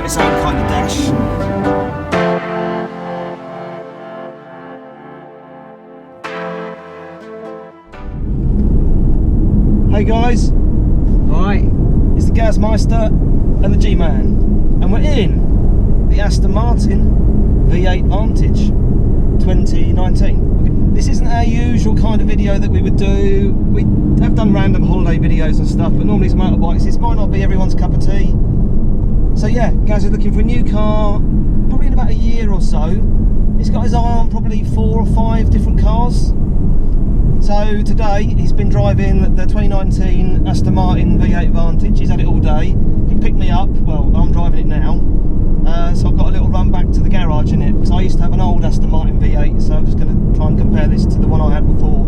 got its own kind of dash. Hey guys, Alright, it's the Gazmeister and the G-Man, and we're in the Aston Martin V8 Vantage 2019. This isn't our usual kind of video that we would do. We have done random holiday videos and stuff, but normally it's motorbikes. This might not be everyone's cup of tea. So yeah, Gaz is looking for a new car, probably in about a year or so. He's got his eye on probably 4 or 5 different cars. So today he's been driving the 2019 Aston Martin V8 Vantage. He's had it all day. He picked me up, well I'm driving it now. So I've got a little run back to the garage in it, because I used to have an old Aston Martin V8, so I'm just going to try and compare this to the one I had before.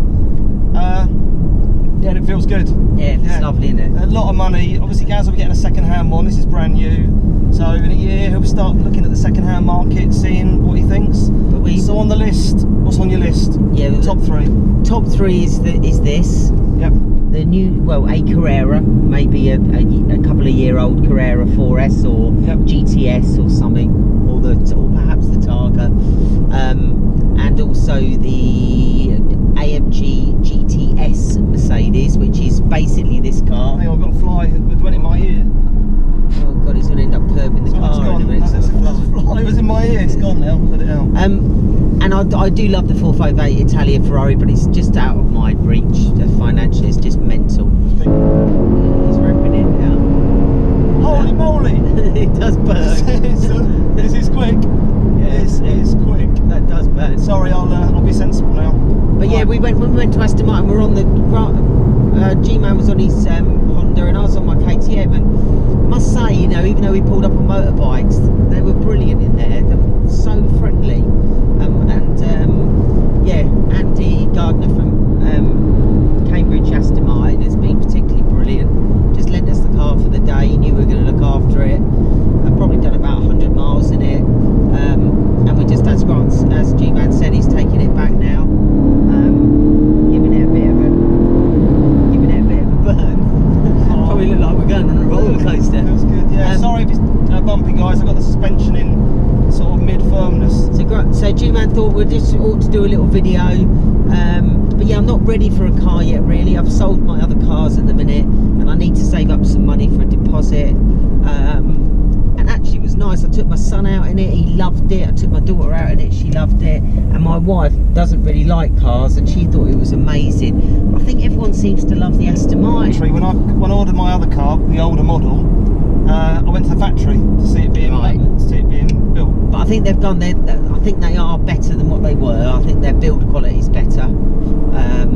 Yeah, and it feels good. yeah, it's lovely, isn't it? A lot of money. Obviously Gaz will be getting a second-hand one. This is brand new. So in a year he'll start looking at the second-hand market, seeing what he thinks. So on the list, what's on your list? Yeah, top 3. Top 3 is Yep. The new, well, a Carrera, maybe a couple of year old Carrera 4S or Yep. GTS or something, or perhaps the Targa, and also the AMG GT S Mercedes, which is basically this car. Hey, I've got a fly. It went in my ear. Oh god, it's going to end up curbing the car in a minute. It was in my ear. It's gone now. Let it out. And I do love the 458 Italia Ferrari, but it's just out of my reach financially. It's just mental. He's ripping it now. Holy moly! It does burn. This is quick. Yeah. This is quick. That does burn. Sorry, I'll be sensible now. But yeah, when we went to Aston Martin, we're on the G-Man was on his Honda and I was on my KTM, and I must say, you know, even though we pulled up on motorbikes, they were brilliant in there. They were so friendly, yeah, Andy Gardner from Cambridge Aston Martin has been particularly brilliant. Just lent us the car for the day. He knew we were going to look after it. I've probably done about 100 miles in it, and we just, as G-Man said, he's taking it back now, giving it a bit of a burn. Probably look like we're going on a roller coaster. Feels good. Yeah. Sorry if it's bumpy, guys. I've got the suspension in sort of mid-firmness. So G-Man thought we just ought to do a little video, but yeah, I'm not ready for a car yet really. I've sold my other cars at the minute and I need to save up some money for a deposit, and actually it was nice. I took my son out in it, he loved it. I took my daughter out in it, she loved it, and my wife doesn't really like cars and she thought it was amazing. I think everyone seems to love the Aston Martin. Actually, when I ordered my other car, the older model, I went to the factory to see it being built. But I think they've gone there. I think they are better than what they were. I think their build quality is better. I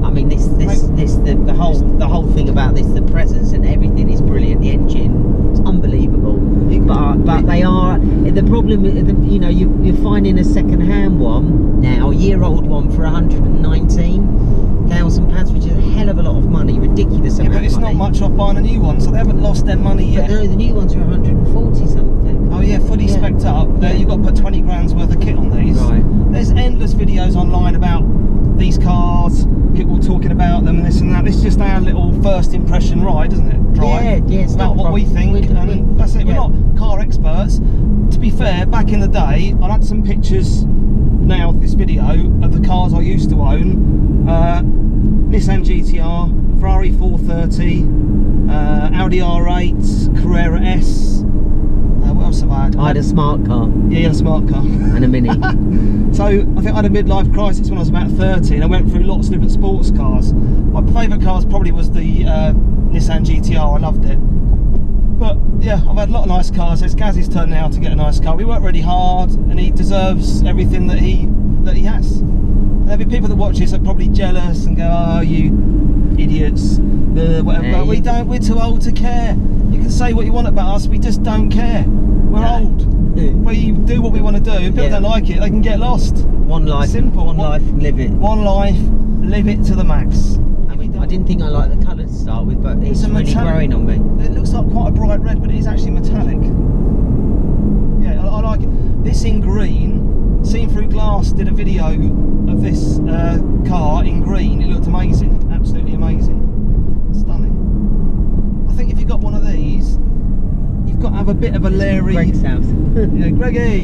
mean, the whole thing about this, the presence and everything is brilliant. The engine is unbelievable. But they are, the problem, you know, you're finding a second-hand one now, a year-old one for £119,000, which is a hell of a lot of money, ridiculous amount of money. But it's not much off buying a new one, so they haven't lost their money yet. But no, the new ones are 140 something. Oh yeah, fully spec'd up. There, you've got to put 20 grand's worth of kit on these. Right. There's endless videos online about these cars, people talking about them and this and that. This is just our little first impression ride, isn't it? Drive. Yeah, it's about what we think, and that's it. Yeah. We're not car experts. To be fair, back in the day, I had some pictures now of this video of the cars I used to own. Nissan GTR, Ferrari 430, Audi R8, Carrera S. What else have I had? I had a smart car. Yeah, you had a smart car. And a Mini. So I think I had a midlife crisis when I was about 30 and I went through lots of different sports cars. My favourite cars probably was the Nissan GTR, I loved it. But yeah, I've had a lot of nice cars. It's Gaz's turn now to get a nice car. We work really hard and he deserves everything that he has. And there'll be people that watch this that are probably jealous and go, oh, you idiots, whatever. Yeah, we're too old to care. You can say what you want about us, we just don't care. We're old. We do what we want to do. If people don't like it, they can get lost. One life. Simple. One life, live it. One life, live it to the max. I didn't think I liked the colour to start with, but it's really growing on me. It looks like quite a bright red, but it is actually metallic. Yeah, I like it. This in green, Seen Through Glass did a video of this car in green. It looked amazing, absolutely amazing, stunning. I think if you got one of these, you've got to have have a bit of a Larry. Greg's house. Yeah, Greggy.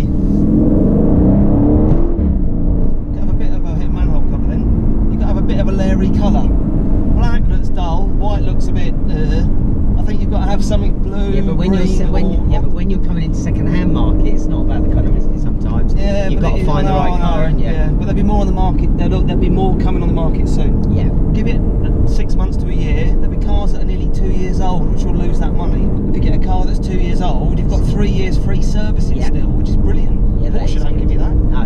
Have a bit of a hit manhole cover then. You've got to have a bit of a Larry colour. Black looks dull. White looks a bit. I think you've got to have something blue. Yeah, but when you're coming into second-hand market, it's not about the colour, is it? Sometimes. Yeah, you've got to find the right car, haven't you? Yeah, but there'll be more on the market. There'll be more coming on the market soon. Yeah. Give it 6 months to a year. There'll be cars that are nearly 2 years old, which will lose that money. If you get a car that's 2 years old, you've got 3 years free servicing still, which is brilliant. Yeah, Porsche don't give you that. No.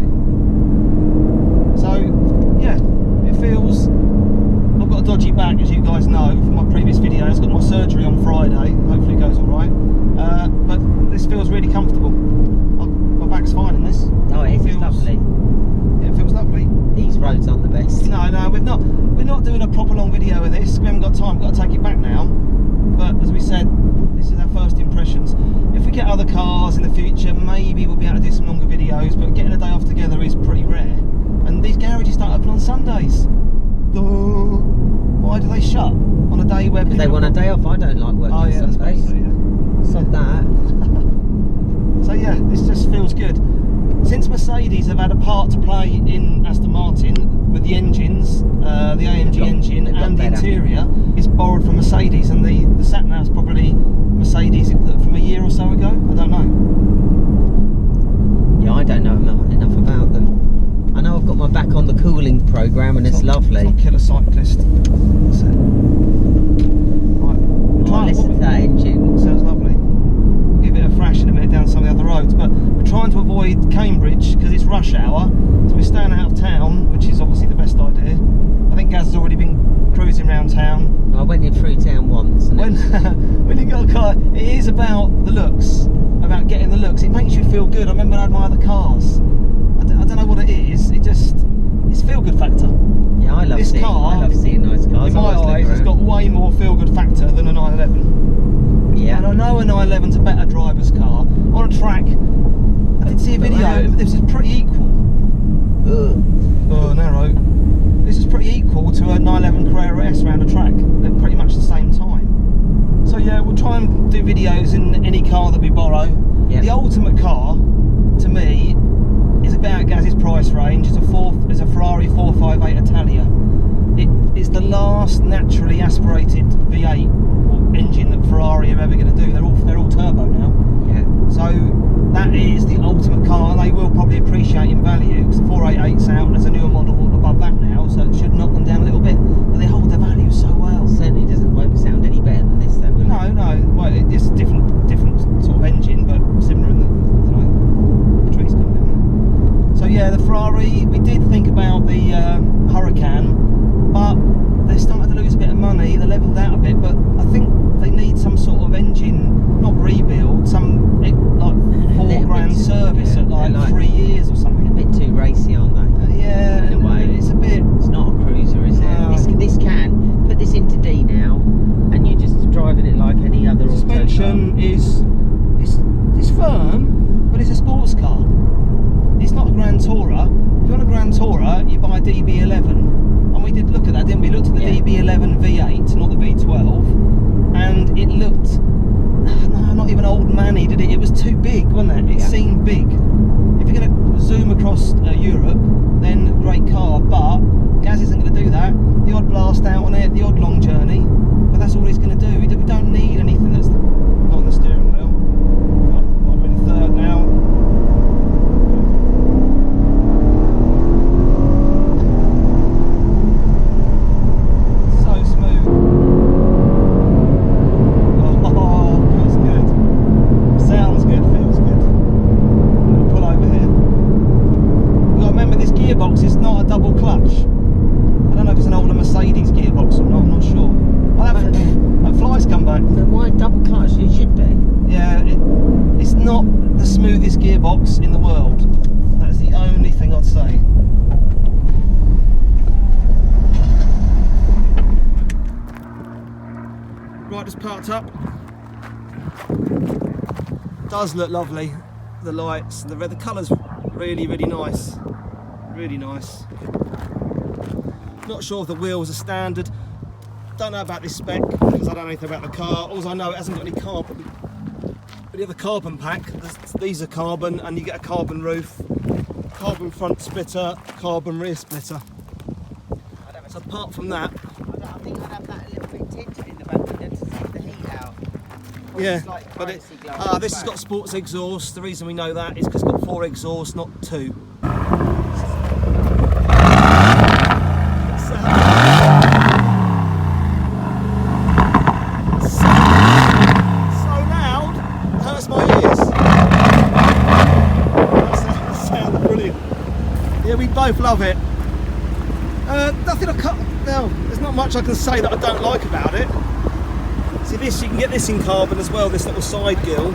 So, yeah, it feels. I've got a dodgy back, as you guys know from my previous videos. Got my surgery on Friday. Hopefully it goes all right. But this feels really comfortable. My back's fine in this. Oh, it feels lovely. Yeah, it feels lovely. These roads aren't the best. No, we're not doing a proper long video of this. We haven't got time. We've got to take it back now. But as we said, this is our first impressions. If we get other cars in the future, maybe we'll be able to do some longer videos. But getting a day off together is pretty rare. And these garages don't open on Sundays. Why do they shut on a day where people... They want a day off. I don't like working on Sundays. So, yeah. Stop that. So yeah, this just feels good. Since Mercedes have had a part to play in Aston Martin with the engines, the AMG engine and the interior, it's borrowed from Mercedes, and the sat-nav's probably Mercedes from a year or so ago. I don't know. Yeah, I don't know enough about them. I know I've got my back on the cooling program, and it's lovely. It's not Killer Cyclist. That's it. Right. Listen to that engine. Sounds lovely. Give it a thrash in a minute down some of the other roads, but we're trying to avoid Cambridge because it's rush hour, so we're staying out of town, which is obviously the best idea. I think Gaz has already been cruising around town. I went in through town once. And when you got a car, it is about the looks, about getting the looks. It makes you feel good. I remember I had my other cars. I don't know what it is. It's feel good factor. Yeah, I love seeing nice cars. In my eyes, it's got way more feel good factor than a 911. Yeah. And I know a 911's a better driver's car. On a track, I did see a video. This is pretty equal. Oh, narrow. This is pretty equal to a 911 Carrera S around a track. They're pretty much the same time. So yeah, we'll try and do videos in any car that we borrow. Yep. The ultimate car, to me, is about Gaz's price range. It's a Ferrari 458 Italia. It is the last naturally aspirated V8 engine that Ferrari are ever going to do. They're all turbo now. Yeah. So that is the ultimate car, and they will probably appreciate in value because the 488's out and there's a newer model above that now, so it should knock them down a little bit. But they hold their value so well. Certainly won't sound any better than this, though, will it? No. Well, it's a different sort of engine, but similar in the, I don't know, trees come down. So yeah, the Ferrari, we did think about the Huracan, but they started to lose a bit of money. They levelled out a bit, but I think they need some sort of engine, not rebuild, some like £4 service at like 3 years or something. A bit too racy, aren't they? Yeah, in a way. It's a bit. It's not a cruiser, is it? No. This can put this into D now, and you're just driving it like any other. Suspension is it's firm, but it's a sports car. It's not a Grand Tourer. If you want a Grand Tourer, you buy a DB11, and we did look at that, didn't we? Looked at the DB11 V8, not the V12, and it looked not even old manny, did it? It was too big, wasn't it? It seemed big. If you're going to zoom across Europe, then great car, but Gaz isn't going to do that. The odd blast out on it, the odd long journey, but that's all he's going to do. We don't need anything that's not on the steering wheel. Might be in third now. So smooth. Oh, feels good. Sounds good, feels good. We'll pull over here. You've got to remember, this gearbox is not a double clutch. I don't know if it's an older Mercedes gearbox or not, I'm not sure. That fly's come back. But why double clutch? It should be. Yeah, it's not the smoothest gearbox in the world. That's the only thing I'd say. Right, just parked up. Does look lovely. The lights, the colour's really nice. Really nice. Not sure if the wheels are standard. Don't know about this spec because I don't know anything about the car. All I know, it hasn't got any carbon But the other carbon pack, these are carbon, and you get a carbon roof, carbon front splitter, carbon rear splitter. So apart from that, I think I'd have that a little bit tinted in the back window to see the heat out. yeah, but this has got sports exhaust. The reason we know that is because it's got 4 exhausts, not 2. Both love it. Nothing I cut. No, there's not much I can say that I don't like about it. See this, you can get this in carbon as well. This little side gill.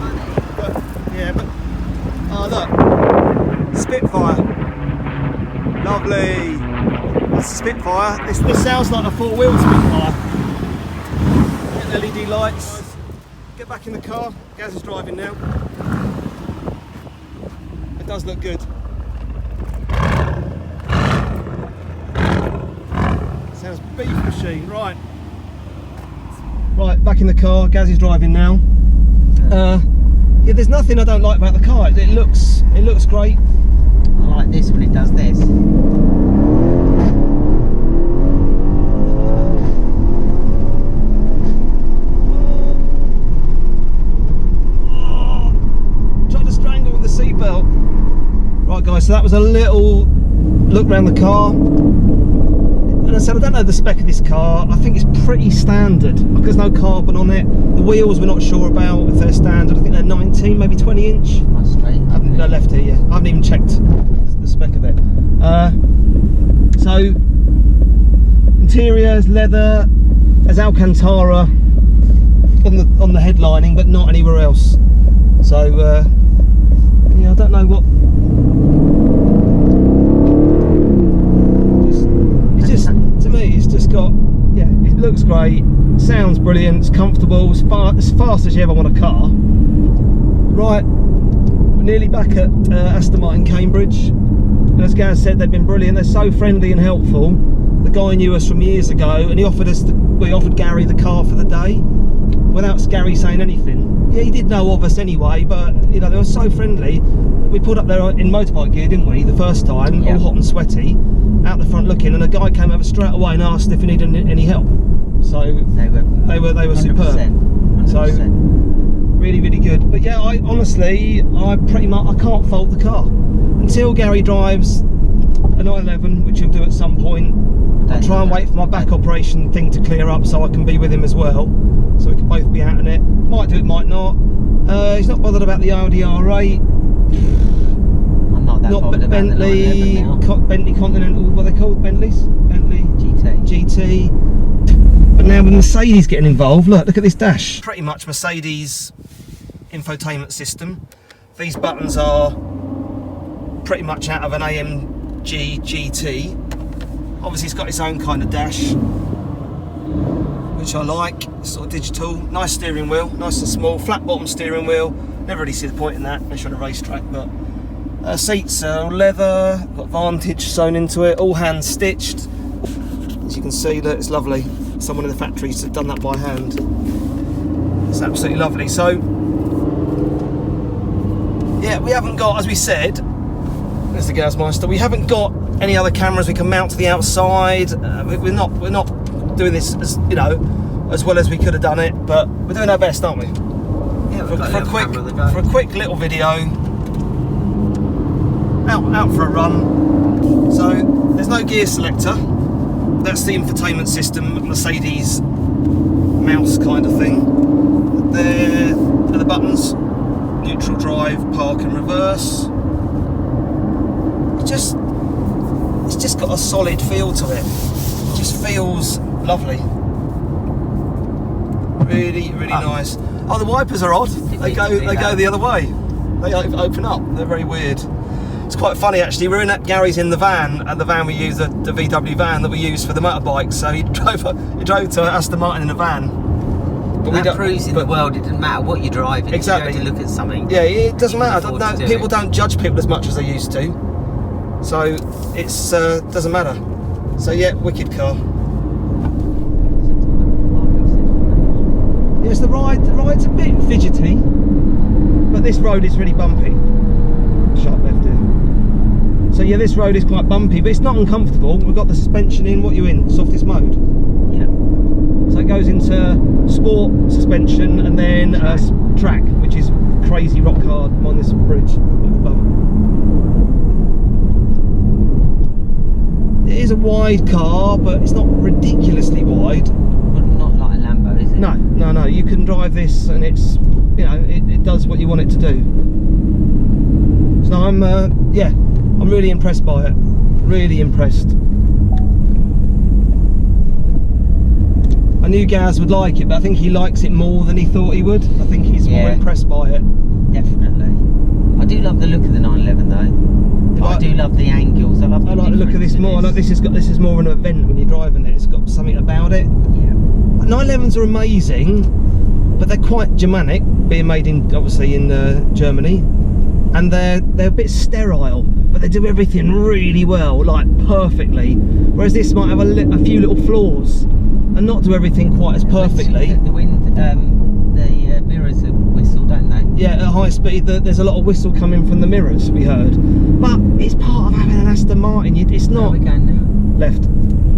But yeah, but oh look, Spitfire, lovely. That's a Spitfire. This sounds like a 4-wheel Spitfire. Get LED lights. Get back in the car. Gaz is driving now. It does look good. Sounds beef machine, right. Right, back in the car, Gaz is driving now. Yeah, there's nothing I don't like about the car. It looks great. I like this when it does this. Trying to strangle with the seatbelt. Right guys, so that was a little look around the car. And I said, I don't know the spec of this car. I think it's pretty standard because there's no carbon on it. The wheels we're not sure about if they're standard. I think they're 19, maybe 20 inch. Nice straight. No, left here, yeah. I haven't even checked the spec of it. So, interior is leather. There's Alcantara on the headlining, but not anywhere else. So, yeah, I don't know what. To me, it's just got, yeah, it looks great, sounds brilliant, it's comfortable, as fast as you ever want a car. Right, we're nearly back at Aston Martin Cambridge, and as Gaz said, they've been brilliant. They're so friendly and helpful. The guy knew us from years ago, and he offered us, we offered Gary the car for the day, without Gary saying anything. Yeah, he did know of us anyway, but you know, they were so friendly. We pulled up there in motorbike gear, didn't we, the first time, all hot and sweaty, out the front looking, and a guy came over straight away and asked if he needed any help. So they were superb. 100%. So really good. But yeah, I honestly, I can't fault the car until Gary drives a 911, which he'll do at some point. I'll try and wait for my back operation thing to clear up so I can be with him as well, so we can both be out in it. Might do it, might not. He's not bothered about the Audi R8. I'm not that bothered about Bentley, the 911 now. Bentley Continental, what are they called? Bentleys? Bentley GT. But now with Mercedes getting involved, look at this dash. Pretty much Mercedes infotainment system. These buttons are pretty much out of an AMG GT. Obviously it's got its own kind of dash, which I like. It's sort of digital. Nice steering wheel, nice and small, flat bottom steering wheel. Never really see the point in that unless you're on a racetrack. But seats are leather, got Vantage sewn into it, all hand stitched. As you can see, that it's lovely. Someone in the factories have done that by hand. It's absolutely lovely. So yeah, we haven't got, as we said, there's the Gazmeister, we haven't got any other cameras we can mount to the outside. We're not doing this as, you know, as well as we could have done it, but we're doing our best, aren't we? Yeah, for a quick little video, out for a run. So there's no gear selector. That's the infotainment system, Mercedes mouse kind of thing. There are the buttons: neutral, drive, park, and reverse. It's just got a solid feel to it. It just feels lovely. Really nice. Oh, the wipers are odd. They go the other way. They open up. They're very weird. It's quite funny actually. We were in Gary's in the van, and the van we use, the VW van that we use for the motorbikes. So he drove to Aston Martin in a van. But that proves in the world it doesn't matter what you're driving. Exactly. If you go to look at something. Yeah, it doesn't matter. People don't judge people as much as they used to. So it's doesn't matter. So yeah, wicked car. Yes, the ride's a bit fidgety. but this road is really bumpy. Sharp left here. So yeah, this road is quite bumpy, but it's not uncomfortable. We've got the suspension in. What are you in? Softest mode. Yeah. So it goes into sport suspension and then track, which is crazy rock hard on this bridge with the bump. It is a wide car, but it's not ridiculously wide. Well, not like a Lambo, is it? No, no, no. You can drive this, and it's, you know, it does what you want it to do. So I'm, yeah, I'm really impressed by it. Really impressed. I knew Gaz would like it, but I think he likes it more than he thought he would. I think he's more impressed by it. Definitely. I do love the look of the 911 though. I do love the angles. I like the look of this more. I like this is more an event when you're driving it. It's got something about it. Yeah. 911s are amazing, but they're quite Germanic, being made in obviously in Germany, and they're a bit sterile, but they do everything really well, like perfectly. Whereas this might have a few little flaws and not do everything quite as perfectly. The wind, the mirrors whistle, don't they? Yeah, at high speed, there's a lot of whistle coming from the mirrors, we heard. But it's part of having an Aston Martin. It's not... Where are we going now? Left.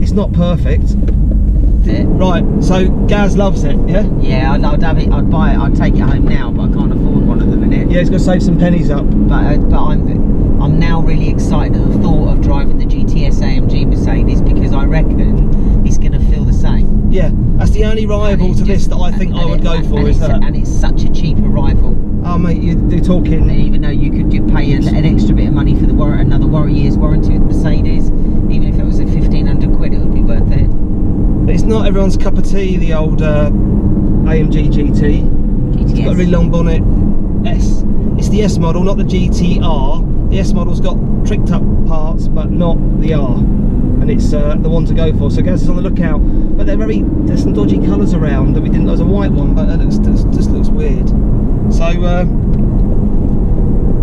It's not perfect. That's it. Right, so Gaz loves it, yeah? Yeah, I'd have it, I'd buy it, I'd take it home now, but I can't afford one at the minute. Yeah, he's got to save some pennies up. But I'm now really excited at the thought of driving the GT S AMG Mercedes, because I reckon it's going to feel the same. Yeah, that's the only rival to this that I think I would go for, is that. And it's such a cheaper rival. Oh mate, you're talking... Even though you could pay an extra bit of money for another year's warranty with Mercedes, even if it was at 1,500 quid, it would be worth it. It's not everyone's cup of tea, the old AMG GT. GTS. It's got a really long bonnet. S. It's the S model, not the GTR. The S model's got tricked up parts, but not the R. And it's the one to go for. So Gaz is on the lookout. But there's some dodgy colours around that we didn't know was a white one, but it just looks weird. So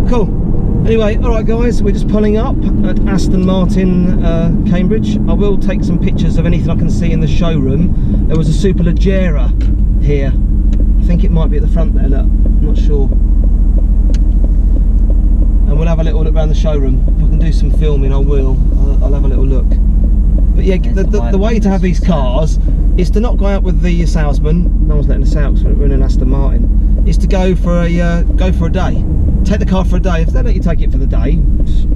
cool. Anyway, alright guys, we're just pulling up at Aston Martin Cambridge. I will take some pictures of anything I can see in the showroom. There was a Superleggera here. I think it might be at the front there, look. I'm not sure. And we'll have a little look around the showroom. If I can do some filming, I will. I'll have a little look. But yeah, the way to have these cars is to not go out with the salesman. No one's letting us out because we're in an Aston Martin. Is to go for a day. Take the car for a day. If they let you take it for the day,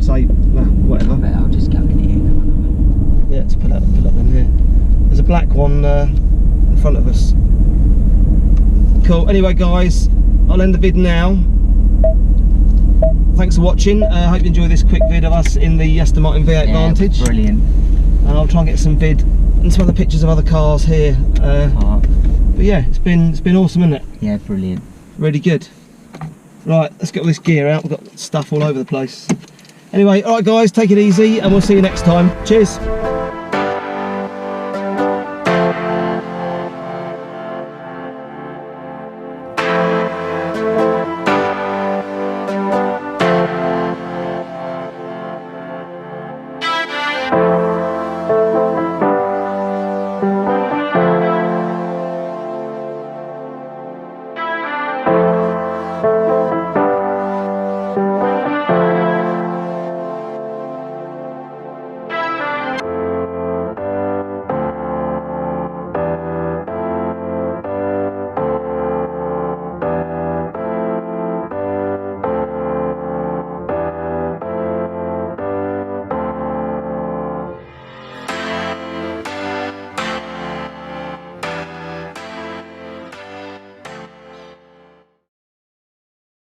say whatever. I'll just go in here. Yeah, let's pull up in here. There's a black one in front of us. Cool. Anyway, guys, I'll end the vid now. Thanks for watching. I hope you enjoy this quick vid of us in the Aston Martin V8 Vantage. Brilliant. And I'll try and get some vid and some other pictures of other cars here. But yeah, it's been awesome, isn't it? Yeah, brilliant. Really good. Right, let's get all this gear out. We've got stuff all over the place. Anyway, alright guys, take it easy and we'll see you next time. Cheers.